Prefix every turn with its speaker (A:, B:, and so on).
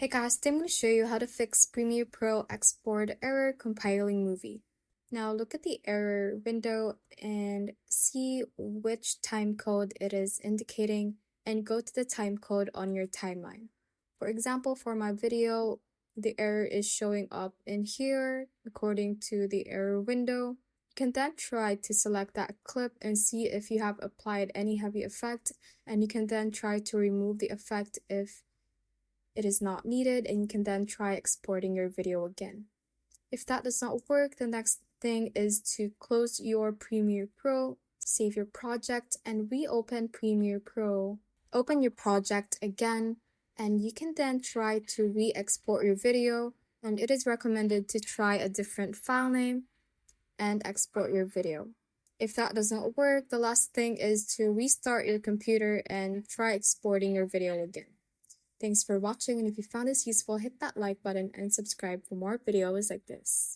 A: Hey guys, today I'm going to show you how to fix Premiere Pro export error compiling movie. Now look at the error window and see which timecode it is indicating and go to the timecode on your timeline. For example, for my video, the error is showing up in here according to the error window. You can then try to select that clip and see if you have applied any heavy effect, and you can then try to remove the effect if it is not needed, and you can then try exporting your video again. If that does not work, the next thing is to close your Premiere Pro, save your project, and reopen Premiere Pro. Open your project again, and you can then try to re-export your video, and it is recommended to try a different file name and export your video. If that doesn't work, the last thing is to restart your computer and try exporting your video again. Thanks for watching, and if you found this useful, hit that like button and subscribe for more videos like this.